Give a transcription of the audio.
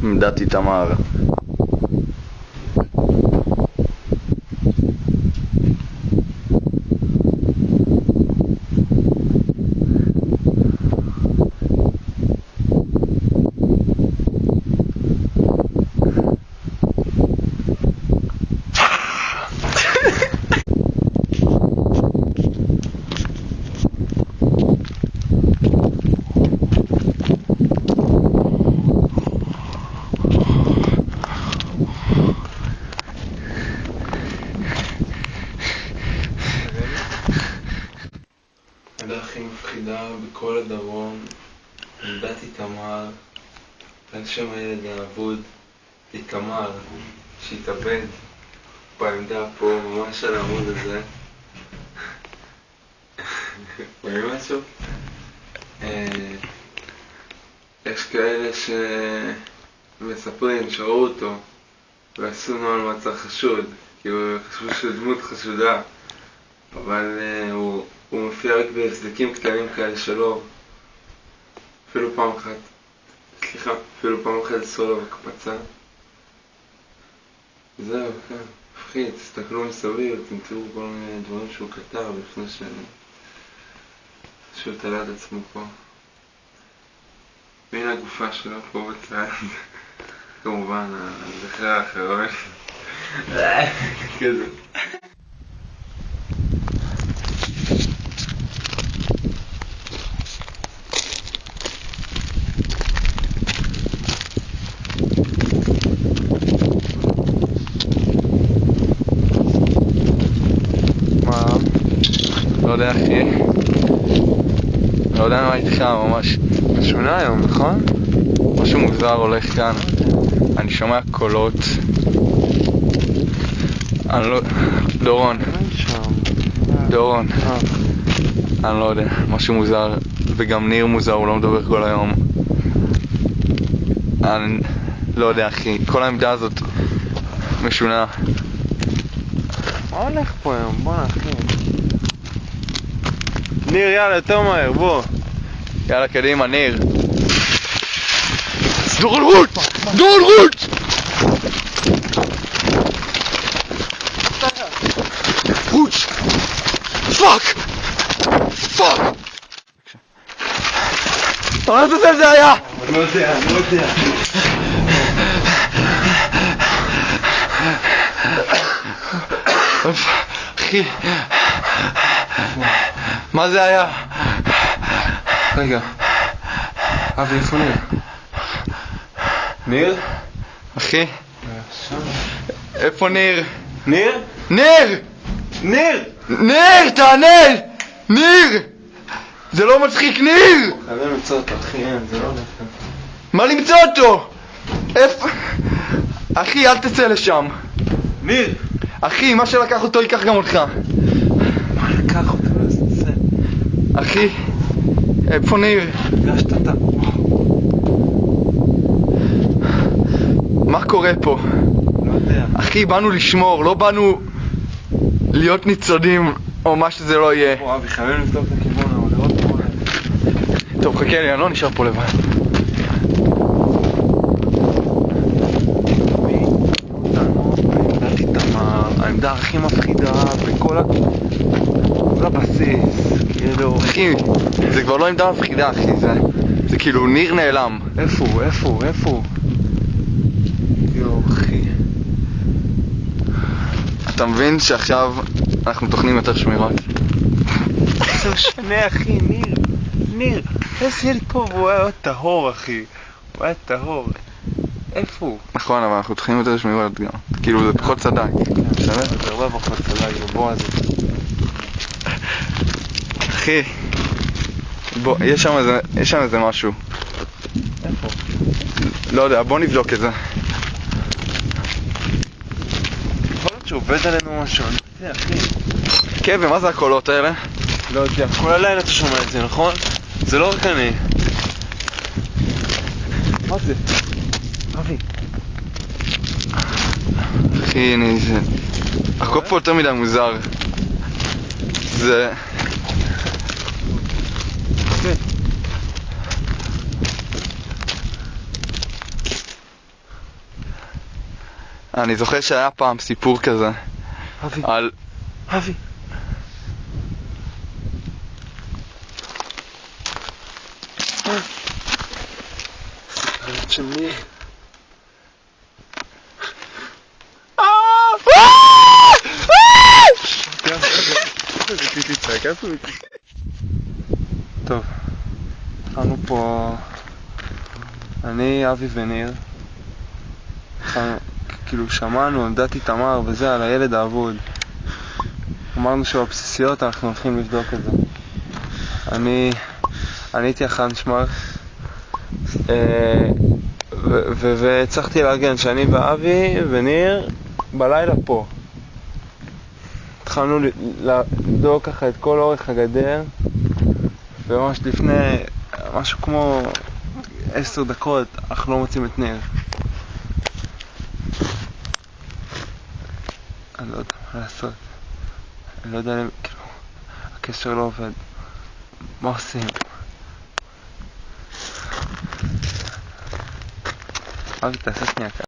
עמדת איתמר. העמדה הכי מפחידה בכל הדרום, עמדת איתמר, על שם הילד האבוד, איתמר, שהתאבד בעמדה פה, ממש על העמוד הזה. רואים משהו? יש כאלה שמספרים, שראו אותו, ועשו נוהל מעצר חשוד, כי הוא חשבו שהוא דמות חשודה, אבל הוא מופיע רק בהסדקים קטנים כאלה שלו. אפילו פעם אחת עשו לו הקפצה. זהו, כן, מפחיד, תסתכלו מסביב, תמצאו כל מיני דברים שהוא כתב לפני שהוא תלה את עצמו פה. והנה הגופה שלו פה בצד. כמובן, הזכר האחרון. כזה. לא יודע אחי, לא יודע מה איתך, ממש משונה היום, נכון? משהו מוזר הולך כאן, אני שומע קולות. אני לא... דורון, אני לא יודע, משהו מוזר, וגם ניר מוזר, הוא לא מדבר כל היום. אני לא יודע אחי, כל העמדה הזאת משונה. מה הולך פה היום? בוא אחי. ניר, יאללה, יותר מהר, בוא. יאללה, קדימה, ניר. דורון רוט! דורון רוט! רוט! פאק! פאק! מה לעזאזל זה היה? אני לא יודע. אחי, מה זה היה? רגע, אבי, איפה ניר? ניר? אחי, איפה ניר? ניר? ניר! ניר! ניר, תענה! ניר! זה לא מצחיק, ניר! חייבים למצוא אותו, אחי, אין, זה לא הולך. מה למצוא אותו? איפה? אחי, אל תצא לשם. ניר! אחי, מה שלקח אותו ייקח גם אותך. מה לקח אותו? אז תצא. אחי, איפה ניר? פגשת אותה. מה קורה פה? לא יודע. אחי, באנו לשמור, לא באנו להיות ניצודים או מה שזה לא יהיה. בוא אבי, חייבים לבדוק את הכיוון, אבל לראות מה הולך. טוב, חכה לי, אני לא נשאר פה לבד. העמדה הכי מפחידה בכל הבסיס, כאילו... אחי, זה כבר לא עמדה מפחידה, אחי, זה כאילו ניר נעלם. איפה? יו, אחי. אתה מבין שעכשיו אנחנו תוכנים יותר שמירות? זה משנה, אחי, ניר, איזה ילד פה, והוא היה טהור, אחי. הוא היה טהור. איפה הוא? נכון, אבל אנחנו תוכנים יותר שמירות גם. כאילו, זה פחות צדק. זה הרבה פחות צדק, בוא הזה. אחי, בוא, יש שם איזה משהו. איפה? לא יודע, בוא נבדוק את זה. יכול להיות שהוא עובד עלינו משהו, אני יודע, אחי. כן, ומה זה הקולות האלה? לא יודע, כל הלילה אתה שומע את זה, נכון? זה לא רק אני. מה זה? אבי. אחי, זה... הכל פה יותר מדי מוזר. זה... כן. אני זוכר שהיה פעם סיפור כזה. אבי. על... אבי. של ניר. טוב, התחלנו פה, אני, אבי וניר, כאילו שמענו, עמדת איתמר וזה על הילד האבוד. אמרנו שבבסיסיות אנחנו הולכים לבדוק את זה. אני הייתי אחן שמח, והצלחתי להגן שאני ואבי וניר בלילה פה. התחלנו לבדוק ככה את כל אורך הגדר, וממש לפני משהו כמו 10 דקות אנחנו לא מוצאים את ניר. אני לא יודע מה לעשות. אני לא יודע, כאילו, הקשר לא עובד. מה עושים? אבי, תעשה שנייה כאן.